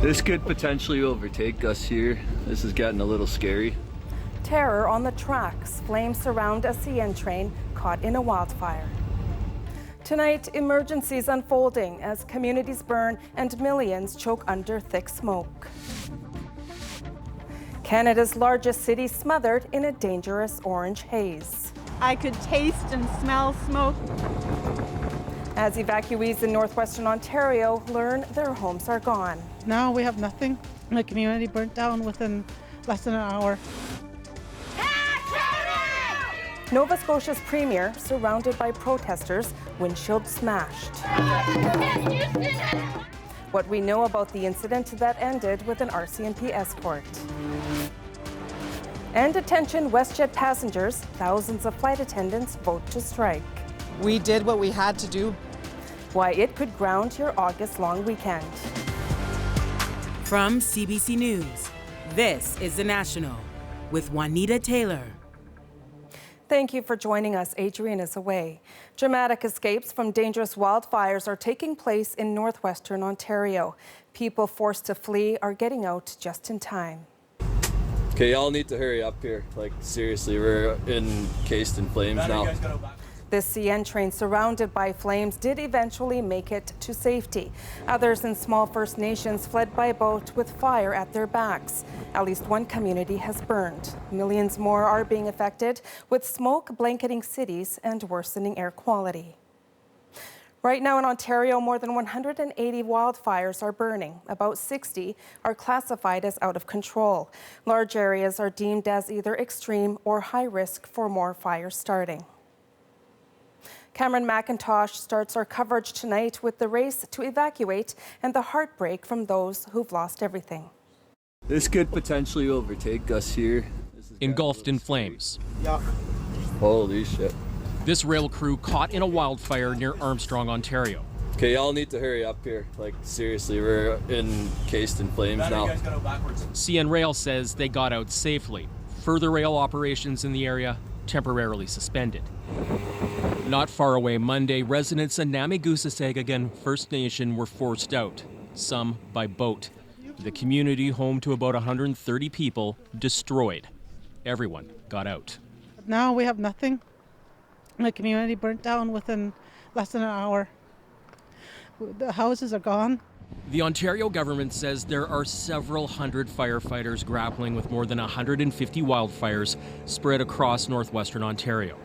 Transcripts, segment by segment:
This could potentially overtake us here. This is getting a little scary. Terror on the tracks. Flames surround a CN train caught in a wildfire. Tonight, emergencies unfolding as communities burn and millions choke under thick smoke. Canada's largest city smothered in a dangerous orange haze. I could taste and smell smoke. As evacuees in northwestern Ontario learn their homes are gone. Now we have nothing. The community burnt down within less than an hour. Nova Scotia's premier surrounded by protesters, windshield smashed. What we know about the incident that ended with an RCMP escort. And attention WestJet passengers, thousands of flight attendants vote to strike. We did what we had to do. Why it could ground your August long weekend. From CBC News, this is The National with Juanita Taylor. Thank you for joining us. Adrian is away. Dramatic escapes from dangerous wildfires are taking place in northwestern Ontario. People forced to flee are getting out just in time. Okay, y'all need to hurry up here. Like, seriously, we're encased in flames now. This CN train surrounded by flames did eventually make it to safety. Others in small First Nations fled by boat with fire at their backs. At least one community has burned. Millions more are being affected, with smoke blanketing cities and worsening air quality. Right now in Ontario, more than 180 wildfires are burning. About 60 are classified as out of control. Large areas are deemed as either extreme or high risk for more fires starting. Cameron McIntosh starts our coverage tonight with the race to evacuate and the heartbreak from those who've lost everything. This could potentially overtake us here. Engulfed in flames. Yeah. Holy shit. This rail crew caught in a wildfire near Armstrong, Ontario. Okay, y'all need to hurry up here. Like, seriously, we're encased in flames now. CN Rail says they got out safely. Further rail operations in the area temporarily suspended. Not far away Monday, residents in Namigusasegagan First Nation were forced out, some by boat. The community, home to about 130 people, destroyed. Everyone got out. Now we have nothing. The community burnt down within less than an hour. The houses are gone. The Ontario government says there are several hundred firefighters grappling with more than 150 wildfires spread across northwestern Ontario.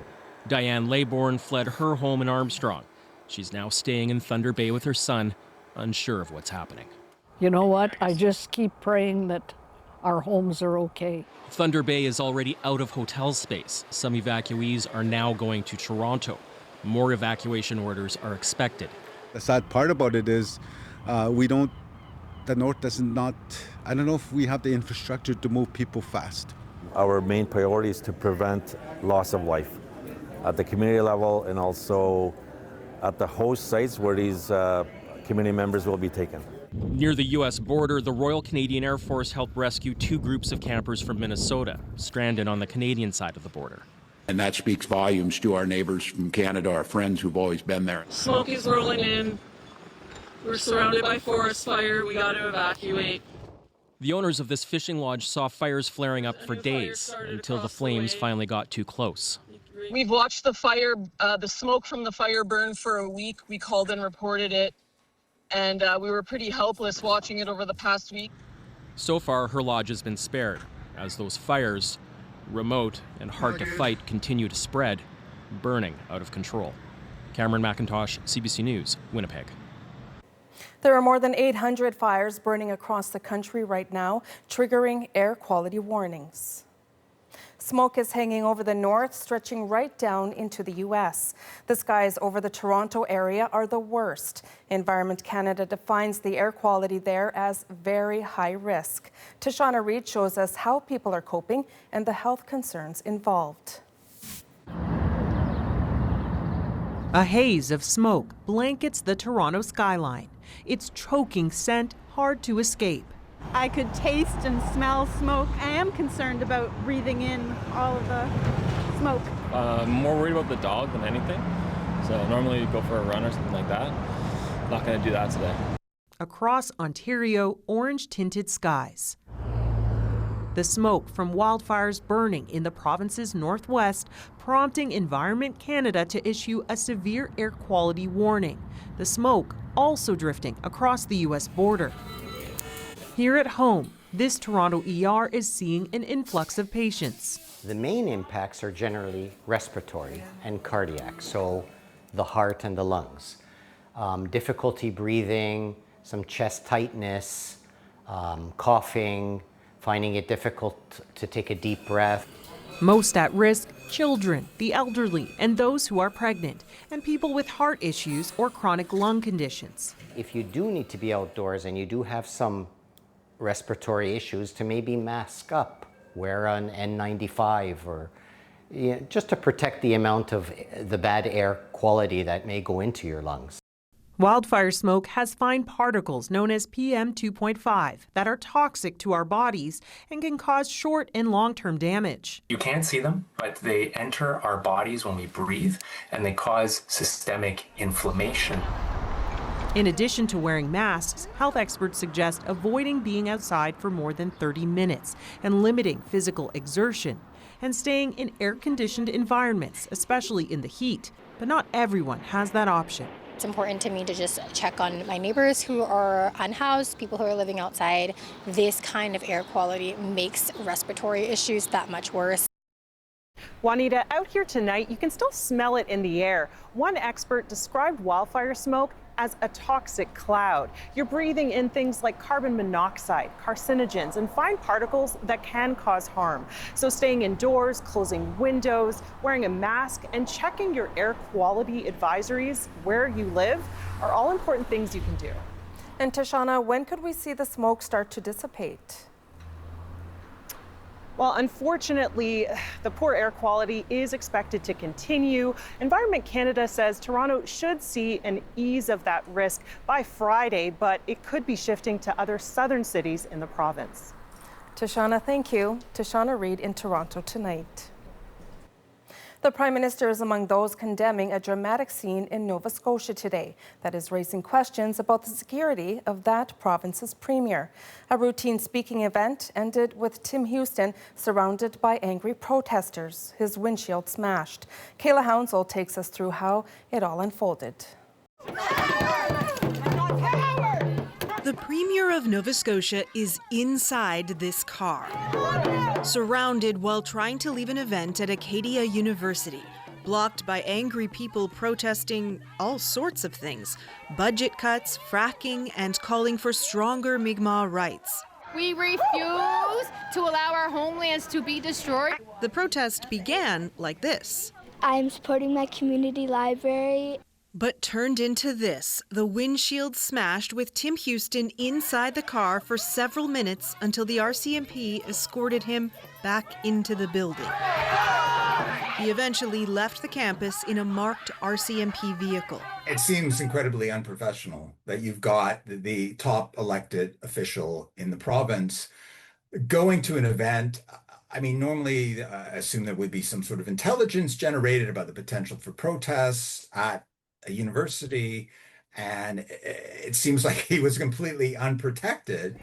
Diane Laybourne fled her home in Armstrong. She's now staying in Thunder Bay with her son, unsure of what's happening. You know what? I just keep praying that our homes are okay. Thunder Bay is already out of hotel space. Some evacuees are now going to Toronto. More evacuation orders are expected. The sad part about it is the North does not, I don't know if we have the infrastructure to move people fast. Our main priority is to prevent loss of life at the community level and also at the host sites where these community members will be taken. Near the U.S. border, the Royal Canadian Air Force helped rescue 2 groups of campers from Minnesota, stranded on the Canadian side of the border. And that speaks volumes to our neighbors from Canada, our friends who've always been there. Smoke is rolling in. We're surrounded by forest fire. We got to evacuate. The owners of this fishing lodge saw fires flaring up for days until the flames finally got too close. We've watched the fire, the smoke from the fire burn for a week. We called and reported it, and we were pretty helpless watching it over the past week. So far, her lodge has been spared, as those fires, remote and hard to fight, continue to spread, burning out of control. Cameron McIntosh, CBC News, Winnipeg. There are more than 800 fires burning across the country right now, triggering air quality warnings. Smoke is hanging over the north, stretching right down into the U.S. The skies over the Toronto area are the worst. Environment Canada defines the air quality there as very high risk. Tashana Reid shows us how people are coping and the health concerns involved. A haze of smoke blankets the Toronto skyline. Its choking scent hard to escape. I could taste and smell smoke. I am concerned about breathing in all of the smoke. I'm more worried about the dog than anything. So normally you go for a run or something like that. Not going to do that today. Across Ontario, orange-tinted skies. The smoke from wildfires burning in the province's northwest, prompting Environment Canada to issue a severe air quality warning. The smoke also drifting across the U.S. border. Here at home, this Toronto ER is seeing an influx of patients. The main impacts are generally respiratory and cardiac, so the heart and the lungs. Difficulty breathing, some chest tightness, coughing, finding it difficult to take a deep breath. Most at risk, children, the elderly, and those who are pregnant, and people with heart issues or chronic lung conditions. If you do need to be outdoors and you do have some respiratory issues, to maybe mask up, wear an N95 or just to protect the amount of the bad air quality that may go into your lungs. Wildfire smoke has fine particles known as PM 2.5 that are toxic to our bodies and can cause short and long-term damage. You can't see them, but they enter our bodies when we breathe, and they cause systemic inflammation. In addition to wearing masks, health experts suggest avoiding being outside for more than 30 minutes and limiting physical exertion and staying in air-conditioned environments, especially in the heat. But not everyone has that option. It's important to me to just check on my neighbors who are unhoused, people who are living outside. This kind of air quality makes respiratory issues that much worse. Juanita, out here tonight, you can still smell it in the air. One expert described wildfire smoke as a toxic cloud. You're breathing in things like carbon monoxide, carcinogens, and fine particles that can cause harm. So staying indoors, closing windows, wearing a mask, and checking your air quality advisories where you live are all important things you can do. And Tashana, when could we see the smoke start to dissipate? Well, unfortunately, the poor air quality is expected to continue. Environment Canada says Toronto should see an ease of that risk by Friday, but it could be shifting to other southern cities in the province. Tashana, thank you. Tashana Reid in Toronto tonight. The Prime Minister is among those condemning a dramatic scene in Nova Scotia today that is raising questions about the security of that province's premier. A routine speaking event ended with Tim Houston surrounded by angry protesters, his windshield smashed. Kayla Hounsell takes us through how it all unfolded. The Premier of Nova Scotia is inside this car, surrounded while trying to leave an event at Acadia University, blocked by angry people protesting all sorts of things, budget cuts, fracking, and calling for stronger Mi'kmaq rights. We refuse to allow our homelands to be destroyed. The protest began like this. I'm supporting my community library. But turned into this, the windshield smashed with Tim Houston inside the car for several minutes until the RCMP escorted him back into the building. He eventually left the campus in a marked RCMP vehicle. It seems incredibly unprofessional that you've got the top elected official in the province going to an event. I mean, normally I assume there would be some sort of intelligence generated about the potential for protests at a university, and it seems like he was completely unprotected.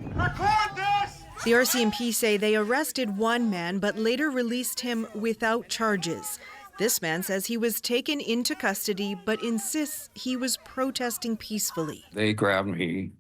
The RCMP say they arrested one man but later released him without charges. This man says he was taken into custody but insists he was protesting peacefully. They grabbed me,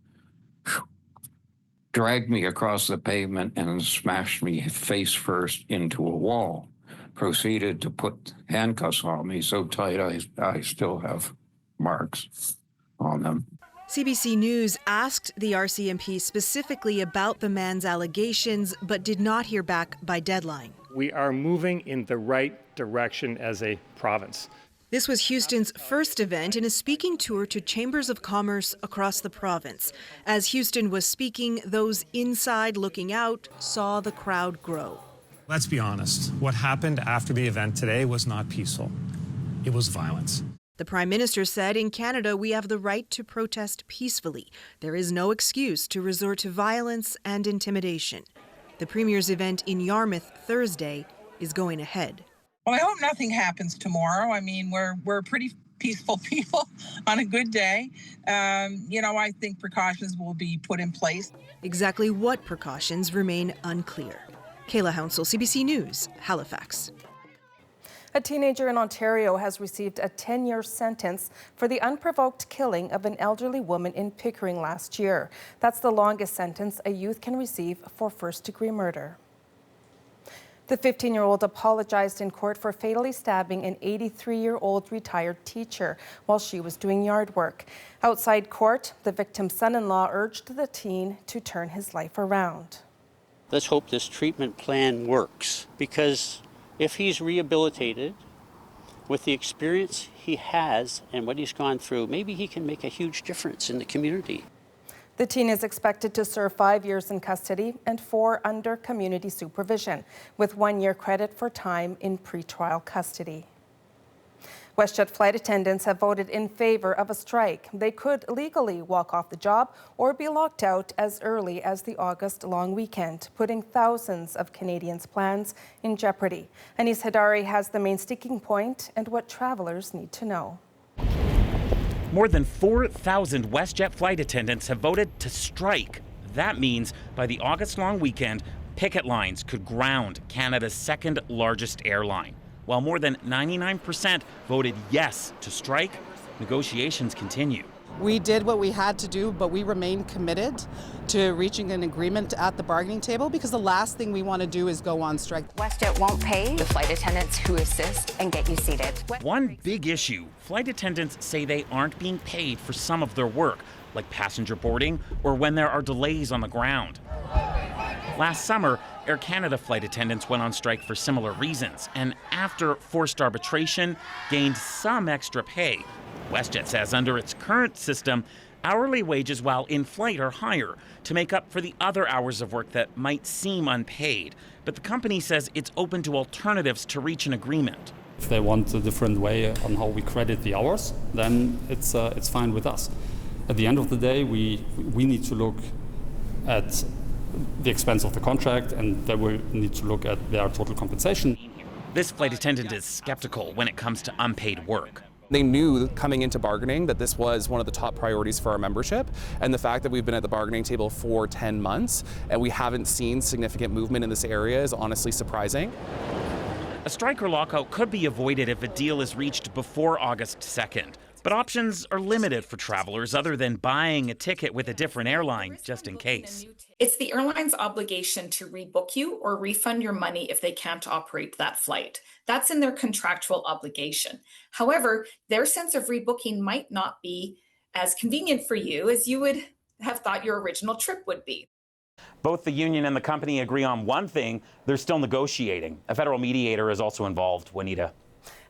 dragged me across the pavement and smashed me face first into a wall. Proceeded to put handcuffs on me so tight I still have marks on them. CBC News asked the RCMP specifically about the man's allegations, but did not hear back by deadline. We are moving in the right direction as a province. This was Houston's first event in a speaking tour to chambers of commerce across the province. As Houston was speaking, those inside looking out saw the crowd grow. Let's be honest, what happened after the event today was not peaceful. It was violence. The Prime Minister said in Canada we have the right to protest peacefully. There is no excuse to resort to violence and intimidation. The Premier's event in Yarmouth Thursday is going ahead. Well, I hope nothing happens tomorrow. I mean, we're pretty peaceful people on a good day. I think precautions will be put in place. Exactly what precautions remain unclear. Kayla Hounsell, CBC News, Halifax. A teenager in Ontario has received a 10-year sentence for the unprovoked killing of an elderly woman in Pickering last year. That's the longest sentence a youth can receive for first-degree murder. The 15-year-old apologized in court for fatally stabbing an 83-year-old retired teacher while she was doing yard work. Outside court, the victim's son-in-law urged the teen to turn his life around. Let's hope this treatment plan works, because if he's rehabilitated with the experience he has and what he's gone through, maybe he can make a huge difference in the community. The teen is expected to serve 5 years in custody and 4 under community supervision, with 1 year credit for time in pretrial custody. WestJet flight attendants have voted in favor of a strike. They could legally walk off the job or be locked out as early as the August long weekend, putting thousands of Canadians' plans in jeopardy. Anis Hadari has the main sticking point and what travelers need to know. More than 4,000 WestJet flight attendants have voted to strike. That means by the August long weekend, picket lines could ground Canada's second largest airline. While more than 99% voted yes to strike, negotiations continue. We did what we had to do, but we remain committed to reaching an agreement at the bargaining table, because the last thing we want to do is go on strike. WestJet won't pay the flight attendants who assist and get you seated. One big issue, flight attendants say they aren't being paid for some of their work, like passenger boarding or when there are delays on the ground. Last summer, Air Canada flight attendants went on strike for similar reasons, and after forced arbitration, gained some extra pay. WestJet says under its current system, hourly wages while in flight are higher to make up for the other hours of work that might seem unpaid. But the company says it's open to alternatives to reach an agreement. If they want a different way on how we credit the hours, then it's fine with us. At the end of the day, we need to look at the expense of the contract, and they will need to look at their total compensation. This flight attendant is skeptical when it comes to unpaid work. They knew coming into bargaining that this was one of the top priorities for our membership, and the fact that we've been at the bargaining table for 10 months and we haven't seen significant movement in this area is honestly surprising. A strike or lockout could be avoided if a deal is reached before August 2nd. But options are limited for travelers other than buying a ticket with a different airline just in case. It's the airline's obligation to rebook you or refund your money if they can't operate that flight. That's in their contractual obligation. However, their sense of rebooking might not be as convenient for you as you would have thought your original trip would be. Both the union and the company agree on one thing: they're still negotiating. A federal mediator is also involved. Juanita.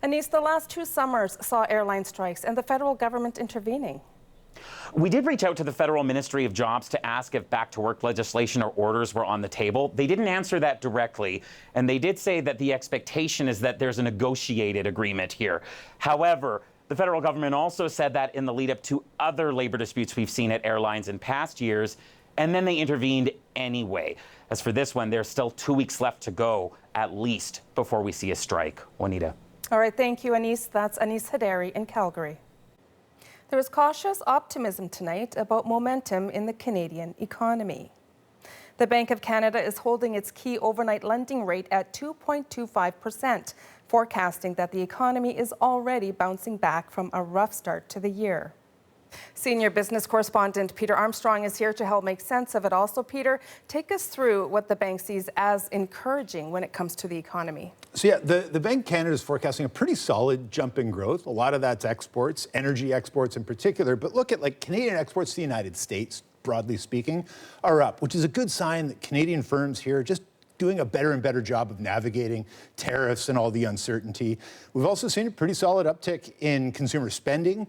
Anis, the last 2 summers saw airline strikes and the federal government intervening. We did reach out to the Federal Ministry of Jobs to ask if back-to-work legislation or orders were on the table. They didn't answer that directly, and they did say that the expectation is that there's a negotiated agreement here. However, the federal government also said that in the lead-up to other labor disputes we've seen at airlines in past years, and then they intervened anyway. As for this one, there's still 2 weeks left to go, at least, before we see a strike. Juanita. All right, thank you, Anis. That's Anis Hadari in Calgary. There is cautious optimism tonight about momentum in the Canadian economy. The Bank of Canada is holding its key overnight lending rate at 2.25%, forecasting that the economy is already bouncing back from a rough start to the year. Senior business correspondent Peter Armstrong is here to help make sense of it all. So, Peter, take us through what the bank sees as encouraging when it comes to the economy. So, yeah, the Bank of Canada is forecasting a pretty solid jump in growth. A lot of that's exports, energy exports in particular. But look at Canadian exports to the United States, broadly speaking, are up, which is a good sign that Canadian firms here are just doing a better and better job of navigating tariffs and all the uncertainty. We've also seen a pretty solid uptick in consumer spending.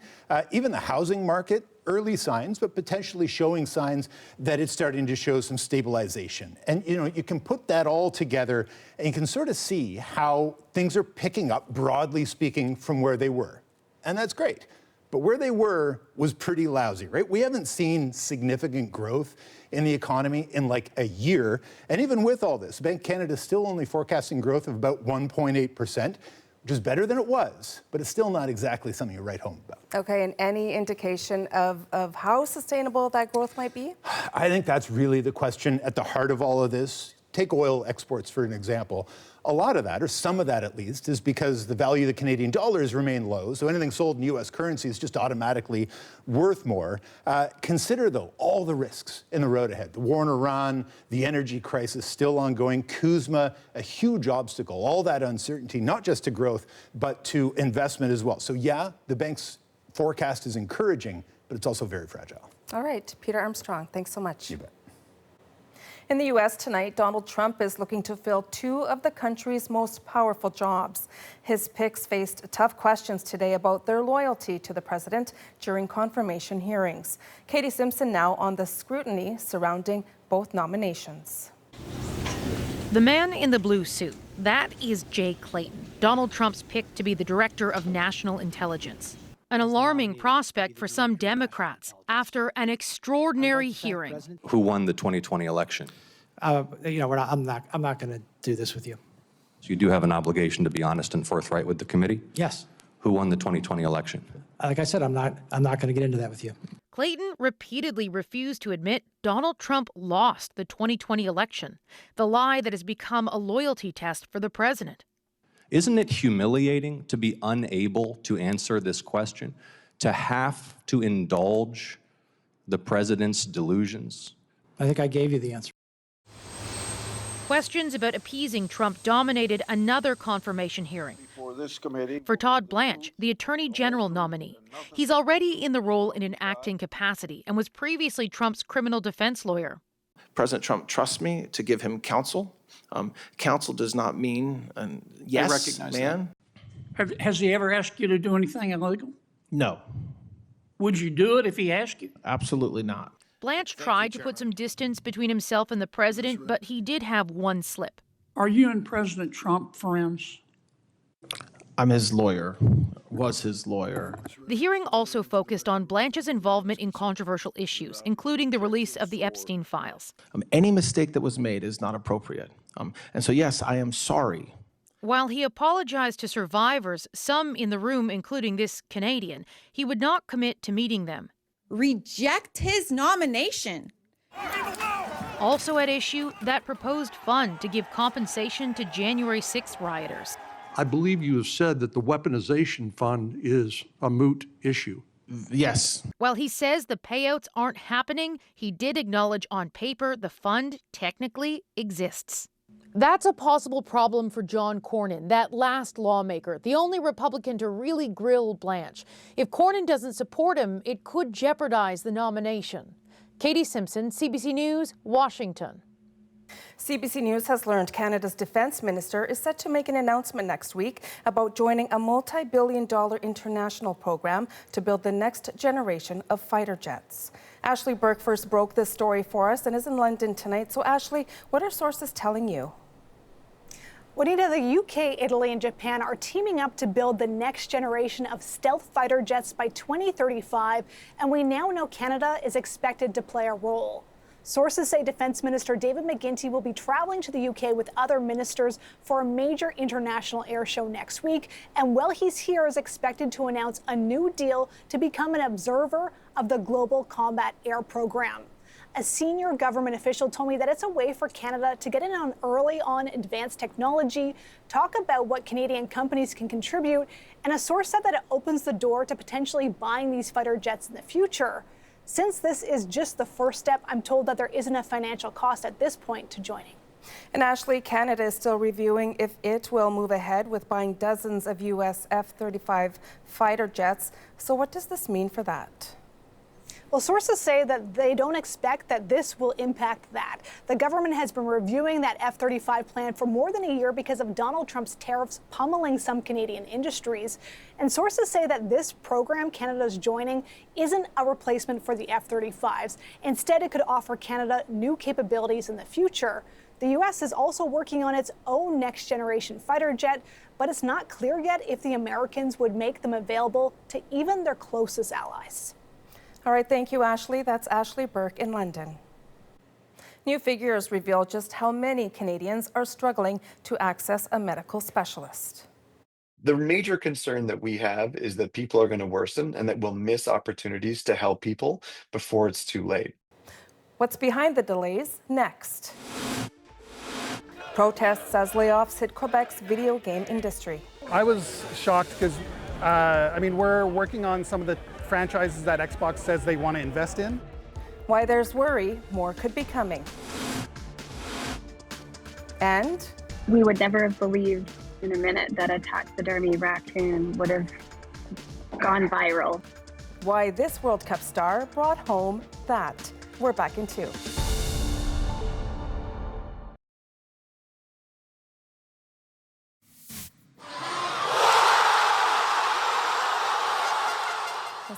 Even the housing market, early signs, but potentially showing signs that it's starting to show some stabilization. And, you can put that all together and you can sort of see how things are picking up, broadly speaking, from where they were. And that's great. But where they were was pretty lousy, right? We haven't seen significant growth in the economy in a year. And even with all this, Bank of Canada is still only forecasting growth of about 1.8%, which is better than it was, but it's still not exactly something you write home about. Okay, and any indication of how sustainable that growth might be? I think that's really the question at the heart of all of this. Take oil exports for an example. A lot of that, or some of that at least, is because the value of the Canadian dollar has remained low, so anything sold in U.S. currency is just automatically worth more. Consider, though, all the risks in the road ahead. The war in Iran, the energy crisis still ongoing, Kuzma, a huge obstacle, all that uncertainty, not just to growth, but to investment as well. So yeah, the bank's forecast is encouraging, but it's also very fragile. All right, Peter Armstrong, thanks so much. You bet. In the U.S. tonight, Donald Trump is looking to fill two of the country's most powerful jobs. His picks faced tough questions today about their loyalty to the president during confirmation hearings. Katie Simpson now on the scrutiny surrounding both nominations. The man in the blue suit, that is Jay Clayton, Donald Trump's pick to be the director of national intelligence. An alarming prospect for some Democrats after an extraordinary hearing. Who won the 2020 election? I'm not going to do this with you. So you do have an obligation to be honest and forthright with the committee? Yes. Who won the 2020 election? Like I said, I'm not going to get into that with you. Clayton repeatedly refused to admit Donald Trump lost the 2020 election, the lie that has become a loyalty test for the president. Isn't it humiliating to be unable to answer this question, to have to indulge the president's delusions? I think I gave you the answer. Questions about appeasing Trump dominated another confirmation hearing for Todd Blanche, the Attorney General nominee. He's already in the role in an acting capacity and was previously Trump's criminal defense lawyer. President Trump trusts me to give him counsel. Counsel does not mean yes, man. Has he ever asked you to do anything illegal? No. Would you do it if he asked you? Absolutely not. Blanche tried to put some distance between himself and the president, but he did have one slip. Are you and President Trump friends? I'm his lawyer, was his lawyer. The hearing also focused on Blanche's involvement in controversial issues, including the release of the Epstein files. Any mistake that was made is not appropriate. And so, yes, I am sorry. While he apologized to survivors, some in the room, including this Canadian, he would not commit to meeting them. Reject his nomination. Also at issue, that proposed fund to give compensation to January 6th rioters. I believe you have said that the weaponization fund is a moot issue. Yes. While he says the payouts aren't happening, he did acknowledge on paper the fund technically exists. That's a possible problem for John Cornyn, that last lawmaker, the only Republican to really grill Blanche. If Cornyn doesn't support him, it could jeopardize the nomination. Katie Simpson, CBC News, Washington. CBC News has learned Canada's defense minister is set to make an announcement next week about joining a multi-billion-dollar international program to build the next generation of fighter jets. Ashley Burke first broke this story for us and is in London tonight. So Ashley, what are sources telling you? Juanita, the UK, Italy, and Japan are teaming up to build the next generation of stealth fighter jets by 2035, and we now know Canada is expected to play a role. Sources say Defence Minister David McGuinty will be travelling to the UK with other ministers for a major international air show next week, and while he's here, is expected to announce a new deal to become an observer of the Global Combat Air Program. A senior government official told me that it's a way for Canada to get in on early on advanced technology, talk about what Canadian companies can contribute, and a source said that it opens the door to potentially buying these fighter jets in the future. Since this is just the first step, I'm told that there isn't a financial cost at this point to joining. And Ashley, Canada is still reviewing if it will move ahead with buying dozens of U.S. F-35 fighter jets. So what does this mean for that? Well, sources say that they don't expect that this will impact that. The government has been reviewing that F-35 plan for more than a year because of Donald Trump's tariffs pummeling some Canadian industries. And sources say that this program Canada's joining isn't a replacement for the F-35s. Instead, it could offer Canada new capabilities in the future. The U.S. is also working on its own next-generation fighter jet, but it's not clear yet if the Americans would make them available to even their closest allies. All right, thank you, Ashley. That's Ashley Burke in London. New figures reveal just how many Canadians are struggling to access a medical specialist. The major concern that we have is that people are going to worsen and that we'll miss opportunities to help people before it's too late. What's behind the delays? Next. Protests as layoffs hit Quebec's video game industry. I was shocked because, we're working on some of the franchises that Xbox says they want to invest in. Why there's worry, more could be coming. And we would never have believed in a minute that a taxidermy raccoon would have gone viral. Why this World Cup star brought home that. We're back in 2.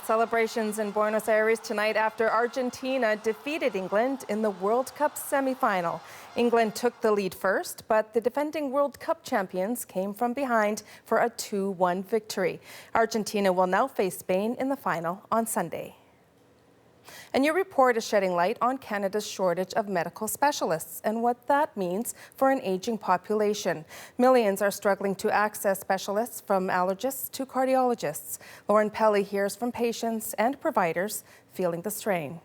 Celebrations in Buenos Aires tonight after Argentina defeated England in the World Cup semifinal. England took the lead first, but the defending World Cup champions came from behind for a 2-1 victory. Argentina will now face Spain in the final on Sunday. A new report is shedding light on Canada's shortage of medical specialists and what that means for an aging population. Millions are struggling to access specialists, from allergists to cardiologists. Lauren Pelly hears from patients and providers feeling the strain.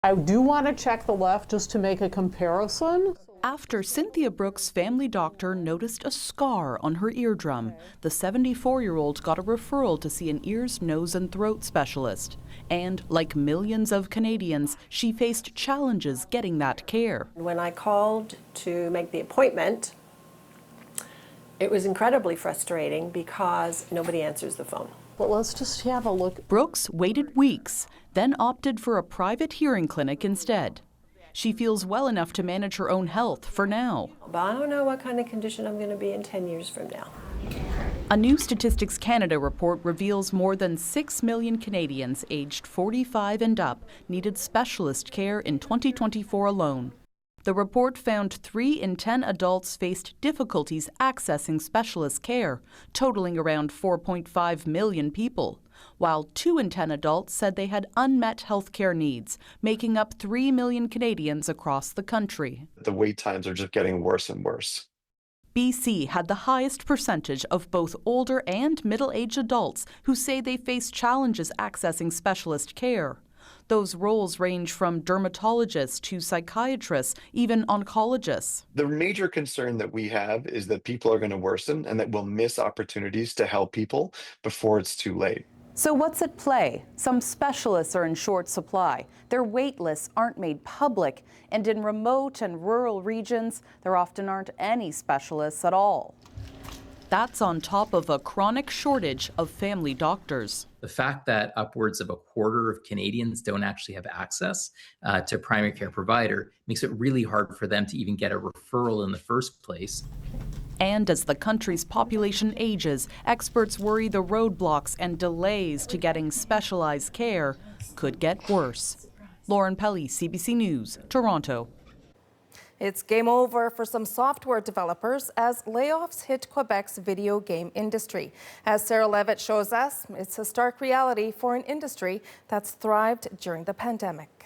I do want to check the left just to make a comparison. After Cynthia Brooks' family doctor noticed a scar on her eardrum, the 74-year-old got a referral to see an ears, nose, and throat specialist. And like millions of Canadians, she faced challenges getting that care. When I called to make the appointment, it was incredibly frustrating because nobody answers the phone. Well, let's just have a look. Brooks waited weeks, then opted for a private hearing clinic instead. She feels well enough to manage her own health for now. But I don't know what kind of condition I'm going to be in 10 years from now. A new Statistics Canada report reveals more than 6 million Canadians aged 45 and up needed specialist care in 2024 alone. The report found 3 in 10 adults faced difficulties accessing specialist care, totaling around 4.5 million people, while 2 in 10 adults said they had unmet health care needs, making up 3 million Canadians across the country. The wait times are just getting worse and worse. BC had the highest percentage of both older and middle-aged adults who say they face challenges accessing specialist care. Those roles range from dermatologists to psychiatrists, even oncologists. The major concern that we have is that people are going to worsen and that we'll miss opportunities to help people before it's too late. So what's at play? Some specialists are in short supply. Their wait lists aren't made public, and in remote and rural regions, there often aren't any specialists at all. That's on top of a chronic shortage of family doctors. The fact that upwards of a quarter of Canadians don't actually have access to a primary care provider makes it really hard for them to even get a referral in the first place. And as the country's population ages, experts worry the roadblocks and delays to getting specialized care could get worse. Lauren Pelly, CBC News, Toronto. It's game over for some software developers as layoffs hit Quebec's video game industry. As Sarah Levitt shows us, it's a stark reality for an industry that's thrived during the pandemic.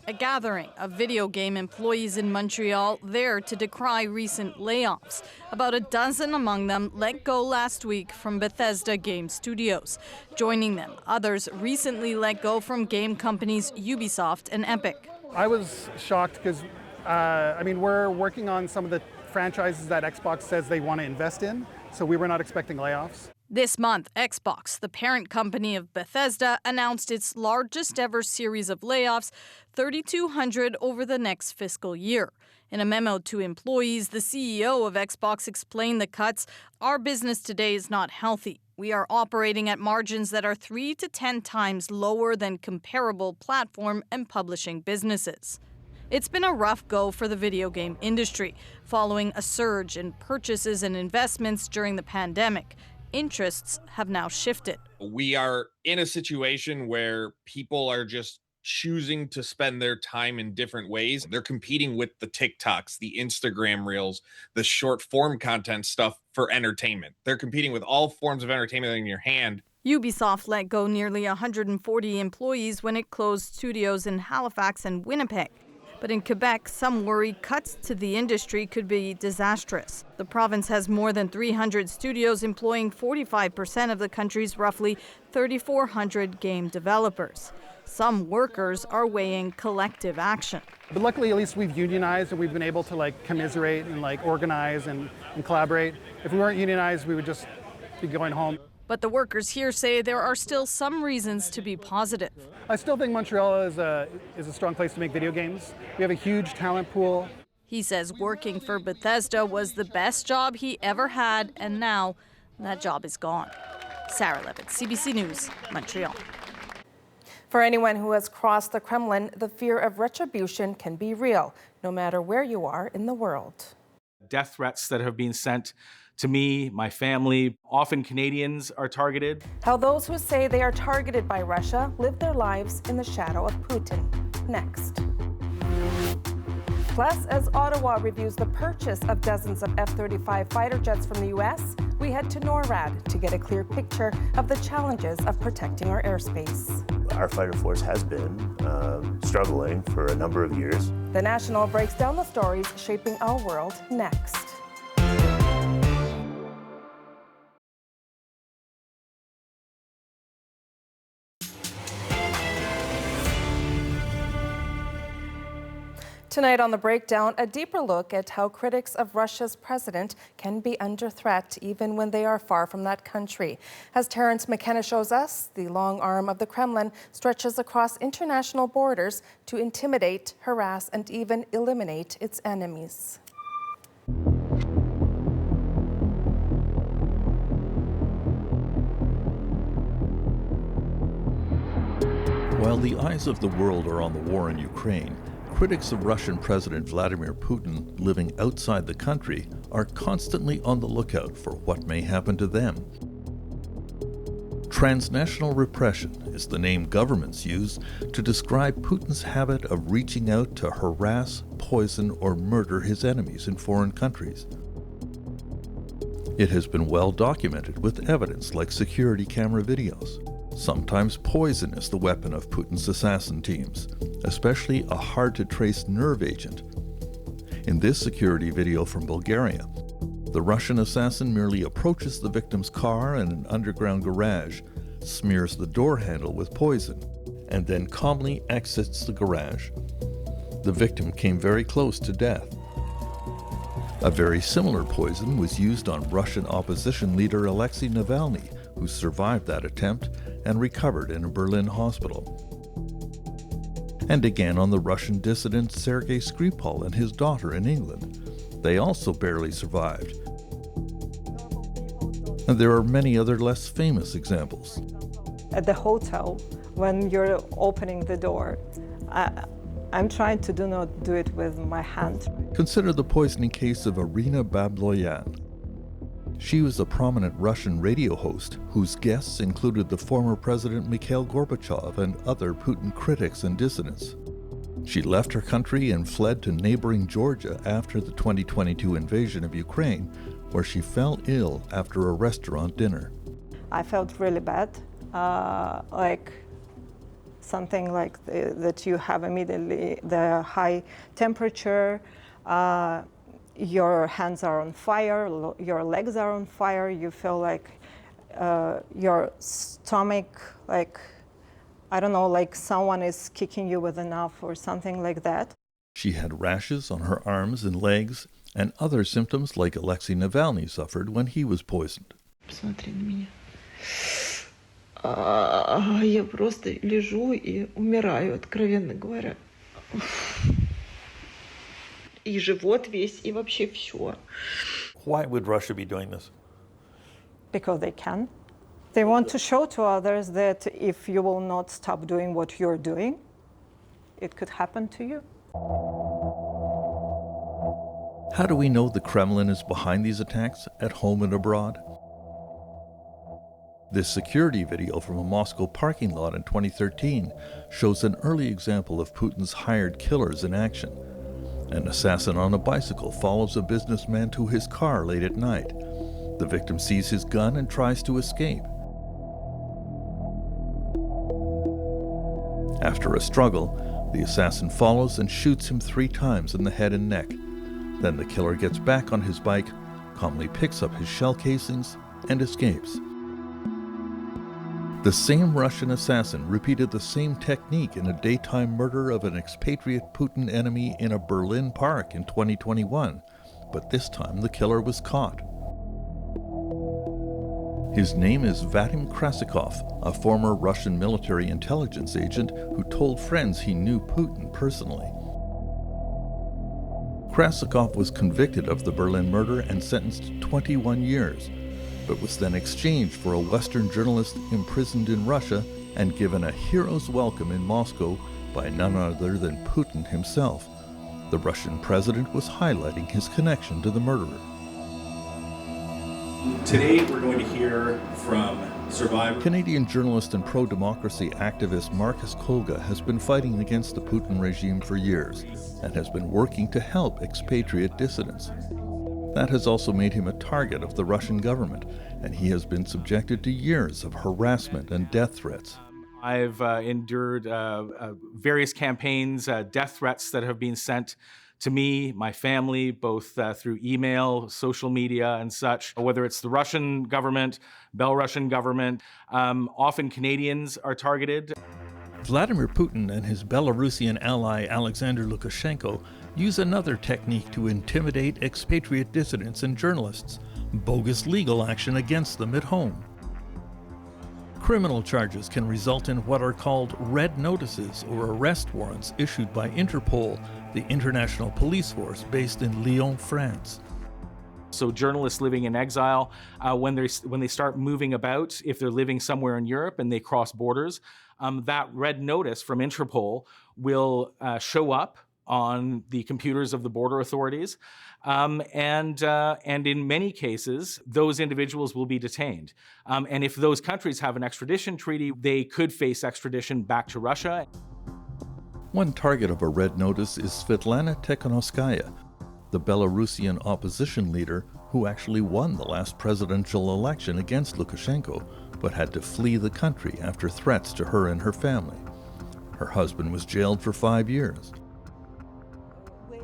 A gathering of video game employees in Montreal there to decry recent layoffs. About a dozen among them let go last week from Bethesda Game Studios. Joining them, others recently let go from game companies Ubisoft and Epic. I was shocked because, we're working on some of the franchises that Xbox says they want to invest in, so we were not expecting layoffs. This month, Xbox, the parent company of Bethesda, announced its largest ever series of layoffs, 3,200 over the next fiscal year. In a memo to employees, the CEO of Xbox explained the cuts. Our business today is not healthy. We are operating at margins that are 3 to 10 times lower than comparable platform and publishing businesses. It's been a rough go for the video game industry, following a surge in purchases and investments during the pandemic. Interests have now shifted. We are in a situation where people are just choosing to spend their time in different ways. They're competing with the TikToks, the Instagram Reels, the short form content stuff for entertainment. They're competing with all forms of entertainment in your hand. Ubisoft let go nearly 140 employees when it closed studios in Halifax and Winnipeg. But in Quebec, some worry cuts to the industry could be disastrous. The province has more than 300 studios employing 45% of the country's roughly 3,400 game developers. Some workers are weighing collective action. But luckily, at least we've unionized and we've been able to commiserate and organize and collaborate. If we weren't unionized, we would just be going home. But the workers here say there are still some reasons to be positive. I still think Montreal is a strong place to make video games. We have a huge talent pool. He says working for Bethesda was the best job he ever had, and now that job is gone. Sarah Levitt, CBC News, Montreal. For anyone who has crossed the Kremlin, the fear of retribution can be real, no matter where you are in the world. Death threats that have been sent to me, my family, often Canadians are targeted. How those who say they are targeted by Russia live their lives in the shadow of Putin. Next. Plus, as Ottawa reviews the purchase of dozens of F-35 fighter jets from the U.S., we head to NORAD to get a clear picture of the challenges of protecting our airspace. Our fighter force has been struggling for a number of years. The National breaks down the stories shaping our world next. Tonight on The Breakdown, a deeper look at how critics of Russia's president can be under threat even when they are far from that country. As Terrence McKenna shows us, the long arm of the Kremlin stretches across international borders to intimidate, harass, and even eliminate its enemies. While the eyes of the world are on the war in Ukraine, critics of Russian President Vladimir Putin living outside the country are constantly on the lookout for what may happen to them. Transnational repression is the name governments use to describe Putin's habit of reaching out to harass, poison, or murder his enemies in foreign countries. It has been well documented with evidence like security camera videos. Sometimes poison is the weapon of Putin's assassin teams, especially a hard-to-trace nerve agent. In this security video from Bulgaria, the Russian assassin merely approaches the victim's car in an underground garage, smears the door handle with poison, and then calmly exits the garage. The victim came very close to death. A very similar poison was used on Russian opposition leader Alexei Navalny, who survived that attempt and recovered in a Berlin hospital. And again on the Russian dissident Sergei Skripal and his daughter in England. They also barely survived. And there are many other less famous examples. At the hotel, when you're opening the door, I'm trying to not do it with my hand. Consider the poisoning case of Irina Babloyan. She was a prominent Russian radio host whose guests included the former President Mikhail Gorbachev and other Putin critics and dissidents. She left her country and fled to neighboring Georgia after the 2022 invasion of Ukraine, where she fell ill after a restaurant dinner. I felt really bad, like something like that you have immediately the high temperature, your hands are on fire, your legs are on fire, you feel like your stomach, like, I don't know, like someone is kicking you with a knife or something like that. She had rashes on her arms and legs and other symptoms like Alexei Navalny suffered when he was poisoned. Посмотри на меня. Я просто лежу и умираю, откровенно говоря. И живот весь, и вообще все. Why would Russia be doing this? Because they can. They want to show to others that if you will not stop doing what you're doing, it could happen to you. How do we know the Kremlin is behind these attacks at home and abroad? This security video from a Moscow parking lot in 2013 shows an early example of Putin's hired killers in action. An assassin on a bicycle follows a businessman to his car late at night. The victim sees his gun and tries to escape. After a struggle, The assassin follows and shoots him 3 times in the head and neck. Then the killer gets back on his bike, calmly picks up his shell casings, and escapes. The same Russian assassin repeated the same technique in a daytime murder of an expatriate Putin enemy in a Berlin park in 2021, but this time the killer was caught. His name is Vadim Krasikov, a former Russian military intelligence agent who told friends he knew Putin personally. Krasikov was convicted of the Berlin murder and sentenced to 21 years, but was then exchanged for a Western journalist imprisoned in Russia and given a hero's welcome in Moscow by none other than Putin himself. The Russian president was highlighting his connection to the murderer. Today we're going to hear from survivor. Canadian journalist and pro-democracy activist Marcus Kolga has been fighting against the Putin regime for years and has been working to help expatriate dissidents. That has also made him a target of the Russian government, and he has been subjected to years of harassment and death threats. I've endured various campaigns, death threats that have been sent to me, my family, both through email, social media, and such. Whether it's the Russian government, Belarusian government, often Canadians are targeted. Vladimir Putin and his Belarusian ally Alexander Lukashenko use another technique to intimidate expatriate dissidents and journalists: bogus legal action against them at home. Criminal charges can result in what are called red notices or arrest warrants issued by Interpol, the international police force based in Lyon, France. So journalists living in exile, when they start moving about, if they're living somewhere in Europe and they cross borders, that red notice from Interpol will show up on the computers of the border authorities, and in many cases, those individuals will be detained. And if those countries have an extradition treaty, they could face extradition back to Russia. One target of a red notice is Svetlana Tikhanovskaya, the Belarusian opposition leader who actually won the last presidential election against Lukashenko, but had to flee the country after threats to her and her family. Her husband was jailed for 5 years.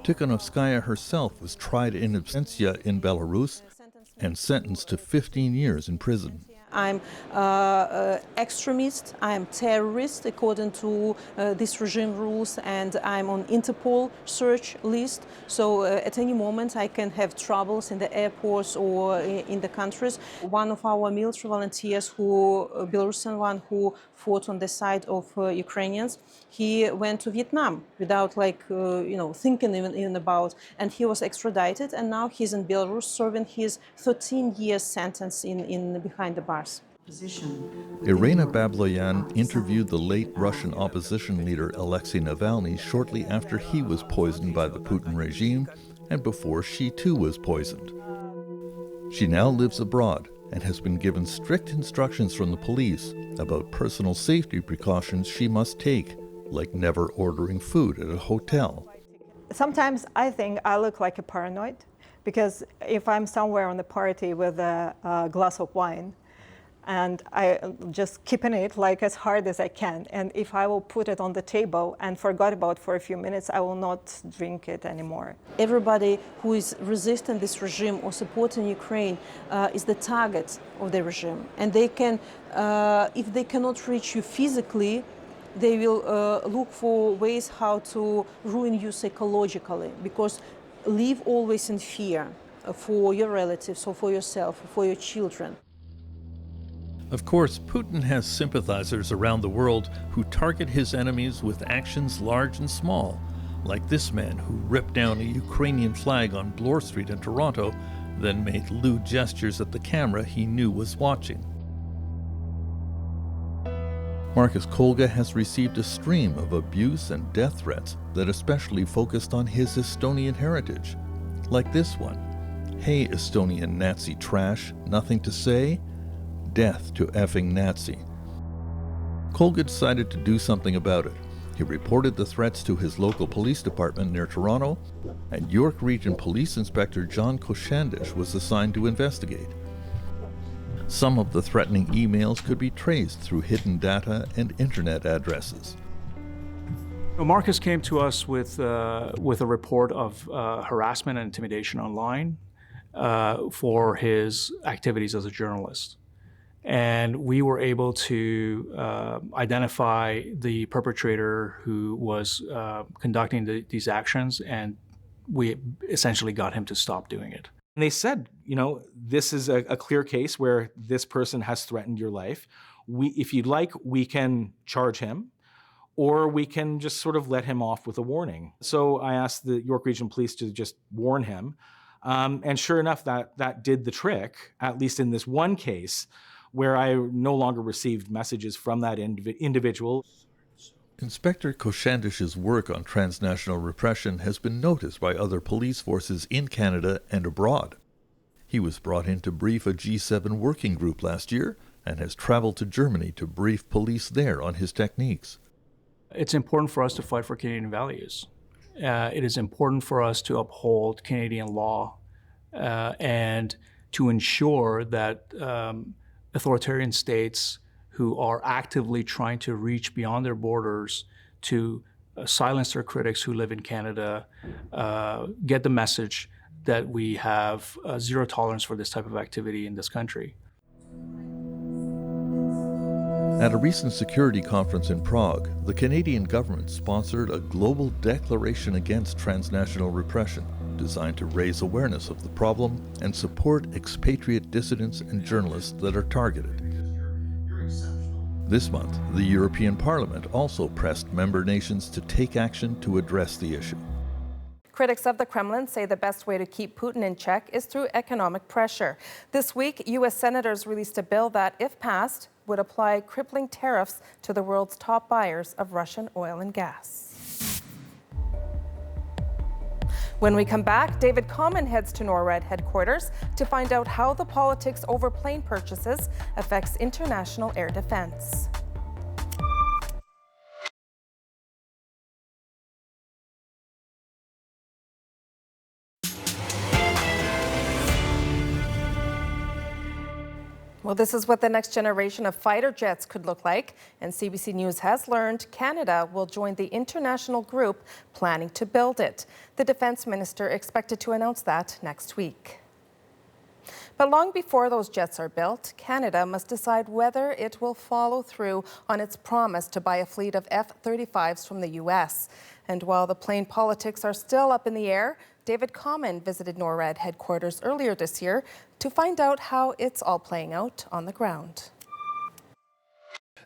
Tikhanovskaya herself was tried in absentia in Belarus and sentenced to 15 years in prison. I'm extremist, I'm terrorist according to this regime rules, and I'm on Interpol search list. So at any moment I can have troubles in the airports or in the countries. One of our military volunteers, Belarusian one who fought on the side of Ukrainians, he went to Vietnam without thinking even about, and he was extradited, and now he's in Belarus serving his 13-year sentence in behind the bars. Irina Babloyan interviewed the late Russian opposition leader Alexei Navalny shortly after he was poisoned by the Putin regime and before she too was poisoned. She now lives abroad and has been given strict instructions from the police about personal safety precautions she must take, like never ordering food at a hotel. Sometimes I think I look like a paranoid, because if I'm somewhere on the party with a glass of wine, and I just keeping it like as hard as I can, and if I will put it on the table and forgot about it for a few minutes, I will not drink it anymore. Everybody who is resisting this regime or supporting Ukraine is the target of the regime, and they can, if they cannot reach you physically, they will look for ways how to ruin you psychologically, because live always in fear for your relatives or for yourself or for your children. Of course, Putin has sympathizers around the world who target his enemies with actions large and small, like this man who ripped down a Ukrainian flag on Bloor Street in Toronto, then made lewd gestures at the camera he knew was watching. Marcus Kolga has received a stream of abuse and death threats that especially focused on his Estonian heritage, like this one. Hey, Estonian Nazi trash, nothing to say? Death to effing Nazi. Kolga decided to do something about it. He reported the threats to his local police department near Toronto, and York Region Police Inspector John Koshandish was assigned to investigate. Some of the threatening emails could be traced through hidden data and internet addresses. Marcus came to us with a report of harassment and intimidation online for his activities as a journalist. And we were able to identify the perpetrator who was conducting these actions, and we essentially got him to stop doing it. And they said, this is a clear case where this person has threatened your life. If you'd like, we can charge him, or we can just sort of let him off with a warning. So I asked the York Region Police to just warn him. And sure enough, that did the trick, at least in this one case, where I no longer received messages from that individual. Inspector Koshandish's work on transnational repression has been noticed by other police forces in Canada and abroad. He was brought in to brief a G7 working group last year and has traveled to Germany to brief police there on his techniques. It's important for us to fight for Canadian values. It is important for us to uphold Canadian law and to ensure that authoritarian states who are actively trying to reach beyond their borders to silence their critics who live in Canada get the message that we have zero tolerance for this type of activity in this country. At a recent security conference in Prague, the Canadian government sponsored a global declaration against transnational repression, designed to raise awareness of the problem and support expatriate dissidents and journalists that are targeted. This month, the European Parliament also pressed member nations to take action to address the issue. Critics of the Kremlin say the best way to keep Putin in check is through economic pressure. This week, U.S. senators released a bill that, if passed, would apply crippling tariffs to the world's top buyers of Russian oil and gas. When we come back, David Common heads to NORAD headquarters to find out how the politics over plane purchases affects international air defense. Well, this is what the next generation of fighter jets could look like, and CBC News has learned Canada will join the international group planning to build it. The Defence Minister expected to announce that next week. But long before those jets are built, Canada must decide whether it will follow through on its promise to buy a fleet of F-35s from the U.S. And while the plane politics are still up in the air, David Common visited NORAD headquarters earlier this year to find out how it's all playing out on the ground.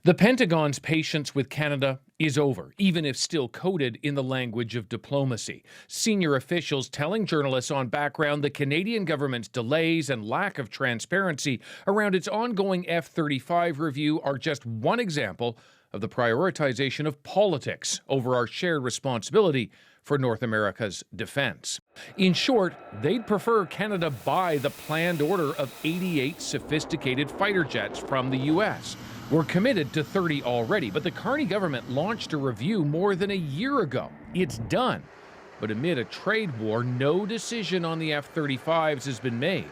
The Pentagon's patience with Canada is over, even if still coded in the language of diplomacy. Senior officials telling journalists on background the Canadian government's delays and lack of transparency around its ongoing F-35 review are just one example of the prioritization of politics over our shared responsibility for North America's defense. In short, they'd prefer Canada buy the planned order of 88 sophisticated fighter jets from the U.S. We're committed to 30 already, but the Carney government launched a review more than a year ago. It's done. But amid a trade war, no decision on the F-35s has been made.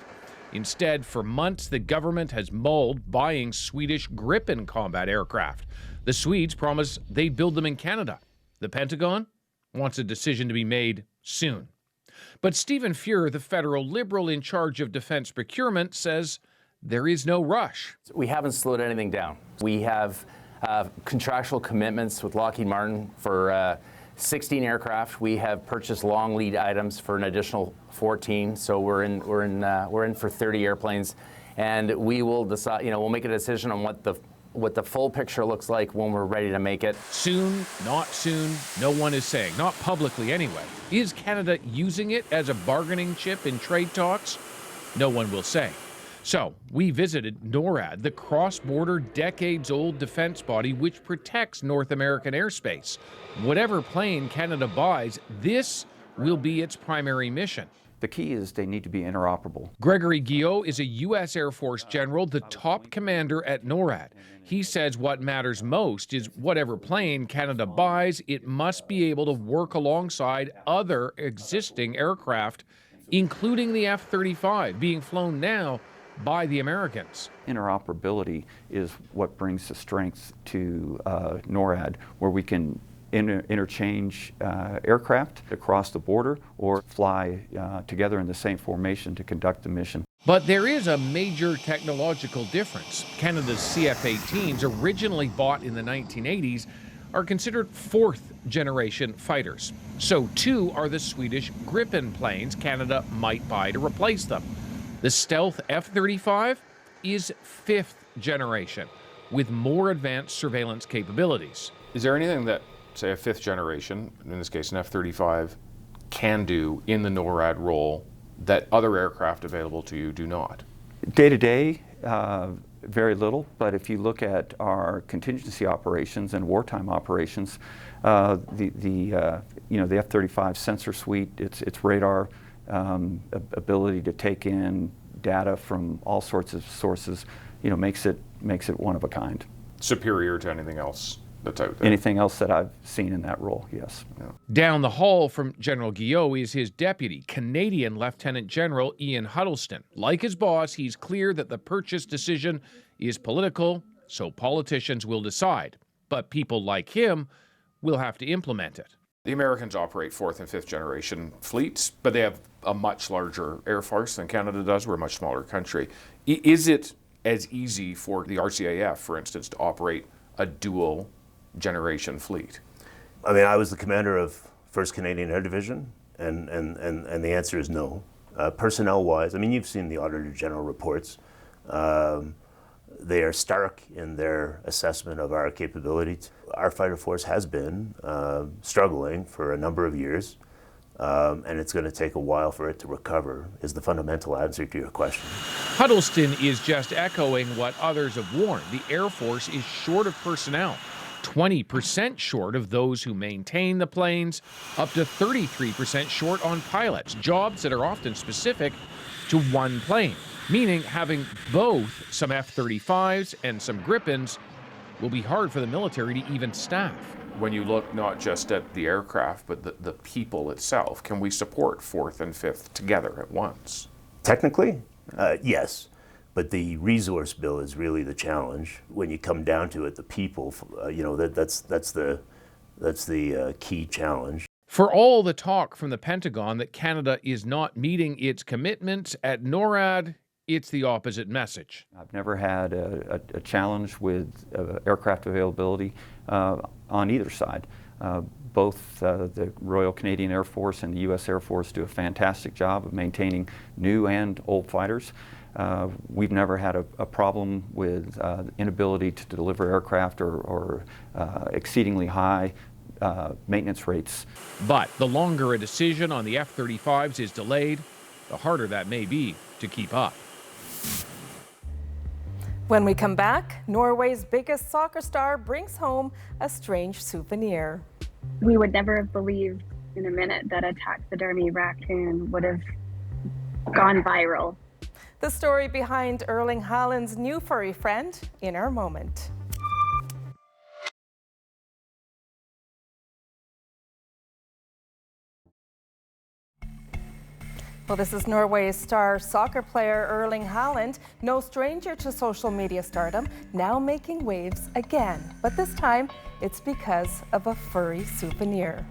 Instead, for months, the government has mulled buying Swedish Gripen combat aircraft. The Swedes promise they'd build them in Canada. The Pentagon wants a decision to be made soon. But Stephen Fuhr, the federal Liberal in charge of defense procurement, says there is no rush. We haven't slowed anything down. We have contractual commitments with Lockheed Martin for 16 aircraft. We have purchased long lead items for an additional 14. So we're in for 30 airplanes, and we will decide. We'll make a decision on what the full picture looks like when we're ready to make it. Soon, not soon, no one is saying, not publicly anyway. Is Canada using it as a bargaining chip in trade talks? No one will say. So we visited NORAD, the cross-border, decades-old defense body which protects North American airspace. Whatever plane Canada buys, this will be its primary mission. The key is they need to be interoperable. Gregory Guillot is a U.S. Air Force general, the top commander at NORAD. He says what matters most is whatever plane Canada buys, it must be able to work alongside other existing aircraft, including the F-35 being flown now by the Americans. Interoperability is what brings the strength to NORAD, where we can interchange aircraft across the border or fly together in the same formation to conduct the mission. But there is a major technological difference. Canada's CF-18s, originally bought in the 1980s, are considered fourth-generation fighters. So too are the Swedish Gripen planes Canada might buy to replace them. The stealth F-35 is fifth generation, with more advanced surveillance capabilities. Is there anything that, say, a fifth generation, in this case an F-35, can do in the NORAD role that other aircraft available to you do not? Day-to-day, very little, but if you look at our contingency operations and wartime operations, the F-35 sensor suite, its radar ability to take in data from all sorts of sources, makes it one of a kind. Superior to anything else that's out there? Anything else that I've seen in that role, yes. Yeah. Down the hall from General Guillot is his deputy, Canadian Lieutenant General Ian Huddleston. Like his boss, he's clear that the purchase decision is political, so politicians will decide. But people like him will have to implement it. The Americans operate fourth and fifth generation fleets, but they have a much larger air force than Canada does. We're a much smaller country. Is it as easy for the RCAF, for instance, to operate a dual generation fleet? I mean, I was the commander of 1st Canadian Air Division, and the answer is no. Personnel-wise, I mean, you've seen the Auditor General reports. They are stark in their assessment of our capabilities. Our fighter force has been struggling for a number of years, and it's going to take a while for it to recover, is the fundamental answer to your question. Huddleston is just echoing what others have warned. The Air Force is short of personnel, 20% short of those who maintain the planes, up to 33% short on pilots, jobs that are often specific to one plane, meaning having both some F-35s and some Gripens will be hard for the military to even staff. When you look not just at the aircraft, but the people itself, can we support fourth and fifth together at once? Technically, yes. But the resource bill is really the challenge. When you come down to it, the people, that's the key challenge. For all the talk from the Pentagon that Canada is not meeting its commitments at NORAD, it's the opposite message. I've never had a challenge with aircraft availability on either side. Both the Royal Canadian Air Force and the U.S. Air Force do a fantastic job of maintaining new and old fighters. We've never had a problem with inability to deliver aircraft or exceedingly high maintenance rates. But the longer a decision on the F-35s is delayed, the harder that may be to keep up. When we come back, Norway's biggest soccer star brings home a strange souvenir. We would never have believed in a minute that a taxidermy raccoon would have gone viral. The story behind Erling Haaland's new furry friend in our moment. Well, this is Norway's star soccer player Erling Haaland, no stranger to social media stardom, now making waves again. But this time, it's because of a furry souvenir.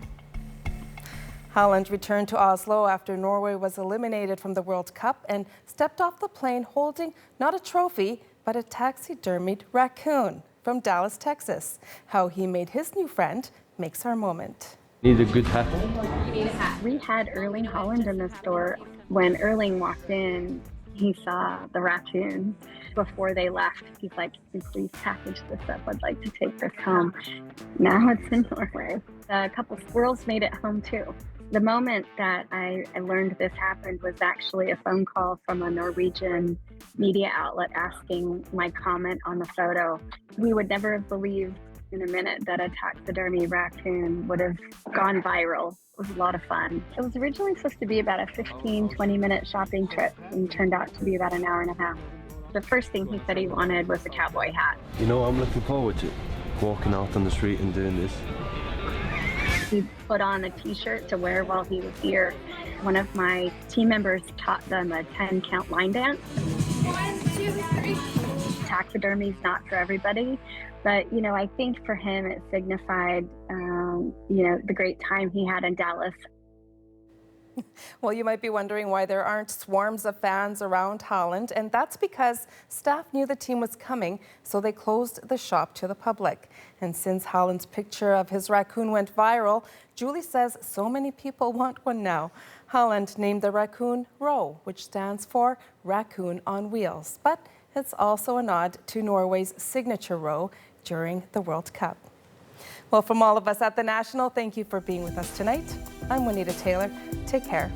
Haaland returned to Oslo after Norway was eliminated from the World Cup and stepped off the plane holding not a trophy, but a taxidermied raccoon from Dallas, Texas. How he made his new friend makes our moment. Need a good hat. We had Erling Haaland in the store. When Erling walked in, he saw the raccoon. Before they left, he's like, please package this up. I'd like to take this home. Now it's in Norway. A couple squirrels made it home too. The moment that I learned this happened was actually a phone call from a Norwegian media outlet asking my comment on the photo. We would never have believed in a minute that a taxidermy raccoon would have gone viral. It was a lot of fun. It was originally supposed to be about a 15-20 minute shopping trip and turned out to be about an hour and a half. The first thing he said he wanted was a cowboy hat. You know, I'm looking forward to walking out on the street and doing this. He put on a t-shirt to wear while he was here. One of my team members taught them a 10-count line dance. 1, 2, 3. Taxidermy's not for everybody, but I think for him it signified the great time he had in Dallas. Well, you might be wondering why there aren't swarms of fans around Holland, and that's because staff knew the team was coming, so they closed the shop to the public. And since Holland's picture of his raccoon went viral, Julie says so many people want one now. Holland named the raccoon Ro, which stands for Raccoon on Wheels, but it's also a nod to Norway's signature Ro during the World Cup. Well, from all of us at The National, thank you for being with us tonight. I'm Juanita Taylor. Take care.